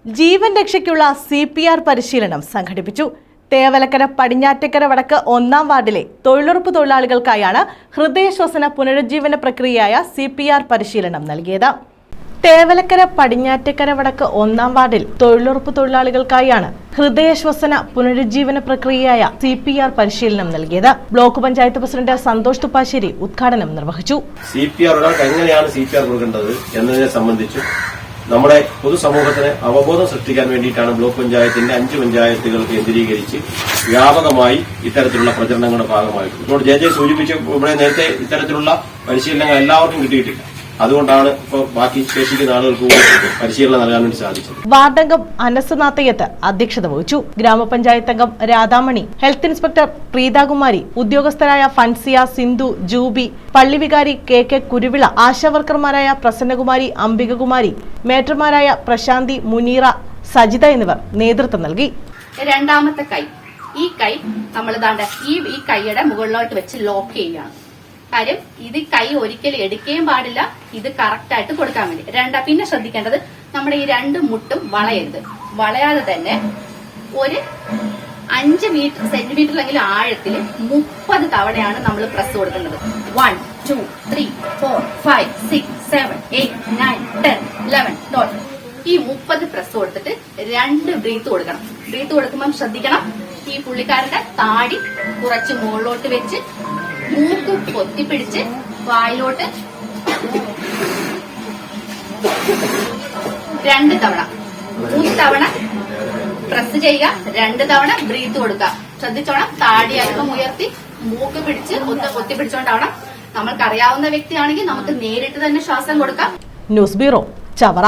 ജീവൻ രക്ഷയ്ക്കുള്ള CPR പരിശീലനം സംഘടിപ്പിച്ചു. തേവലക്കര പടിഞ്ഞാറ്റക്കര വടക്ക് 1-ാം വാർഡിലെ തൊഴിലുറപ്പ് തൊഴിലാളികൾക്കായാണ് ഹൃദയശ്വസന പുനരുജ്ജീവന പ്രക്രിയയായ CPR പരിശീലനം നൽകിയത്. തേവലക്കര പടിഞ്ഞാറ്റക്കര വടക്ക് 1-ാം വാർഡിൽ തൊഴിലുറപ്പ് തൊഴിലാളികൾക്കായാണ് ഹൃദയശ്വസന പുനരുജ്ജീവന പ്രക്രിയയായ CPR പരിശീലനം നൽകിയത്. ബ്ലോക്ക് പഞ്ചായത്ത് പ്രസിഡന്റ് സന്തോഷ് തുപ്പാശ്ശേരി ഉദ്ഘാടനം നിർവഹിച്ചു. CPR ഒരാൾക്ക് എങ്ങനെയാണ് CPR കൊടുക്കേണ്ടത് എന്നതിനെ സംബന്ധിച്ച് നമ്മുടെ പൊതുസമൂഹത്തിന് അവബോധം സൃഷ്ടിക്കാൻ വേണ്ടിയിട്ടാണ് ബ്ലോക്ക് പഞ്ചായത്തിന്റെ 5 പഞ്ചായത്തുകൾ കേന്ദ്രീകരിച്ച് വ്യാപകമായി ഇത്തരത്തിലുള്ള പ്രചരണങ്ങളുടെ ഭാഗമായിട്ട് ഇപ്പോൾ ജെ സൂചിപ്പിച്ച ഇവിടെ നേരത്തെ ഇത്തരത്തിലുള്ള പരിശീലനങ്ങൾ എല്ലാവർക്കും കിട്ടിയിട്ടില്ല. അതുകൊണ്ടാണ് ഇപ്പോൾ ബാക്കി ശേഷിക്കുന്ന ആളുകൾക്ക് പരിശീലനം നൽകാൻ വേണ്ടി സാധിച്ചത്. വാർഡംഗം അനസനാത്തയ്യത്ത് അധ്യക്ഷത വഹിച്ചു. ഗ്രാമപഞ്ചായത്ത് അംഗം രാധാമണി, ഹെൽത്ത് ഇൻസ്പെക്ടർ പ്രീതാകുമാരി, ഉദ്യോഗസ്ഥരായ ഫൻസിയ, സിന്ധു, ജൂബി, പള്ളി വികാരി KK കുരുവിള, ആശാവർക്കർമാരായ പ്രസന്നകുമാരി, അംബികകുമാരി, മേറ്റർമാരായ പ്രശാന്തി, മുനീറ, സജിത എന്നിവർ നേതൃത്വം നൽകി. രണ്ടാമത്തെ കൈ, ഈ കൈ നമ്മൾ ഈ കൈയുടെ മുകളിലോട്ട് വെച്ച് ലോക്ക് ചെയ്യുകയാണ്. കാര്യം ഇത് കൈ ഒരിക്കലും എടുക്കുകയും പാടില്ല, ഇത് കറക്റ്റ് ആയിട്ട് കൊടുക്കാൻ വേണ്ടി. പിന്നെ ശ്രദ്ധിക്കേണ്ടത് നമ്മുടെ ഈ 2 മുട്ടും വളയരുത്. വളയാതെ തന്നെ ഒരു 5 സെന്റിമീറ്ററിലെങ്കിലും ആഴത്തിൽ 30 തവണയാണ് നമ്മൾ പ്രസ് കൊടുക്കുന്നത്. 1 2 3 4 5 6 7 8 9 10 11 12 ഈ 30 പ്രസ് കൊടുത്തിട്ട് 2 ബ്രീത്ത് കൊടുക്കണം. ബ്രീത്ത് കൊടുക്കുമ്പോൾ ശ്രദ്ധിക്കണം, ഈ പുള്ളിക്കാരന്റെ താടി കുറച്ച് മുകളിലോട്ട് വെച്ച് മൂക്ക് പൊത്തിപ്പിടിച്ച് വായിലോട്ട് 2 തവണ 3 തവണ പ്രസ് ചെയ്യുക, 2 തവണ ബ്രീത്ത് കൊടുക്കുക. ശ്രദ്ധിച്ചോണം, താടി അല്പം ഉയർത്തി മൂക്ക് പിടിച്ച് ഒന്ന് പൊത്തിപ്പിടിച്ചോണ്ടാവണം. നമ്മൾക്കറിയാവുന്ന വ്യക്തിയാണെങ്കിൽ നമുക്ക് നേരിട്ട് തന്നെ ശ്വാസം കൊടുക്കാം. News bureau, Chavara.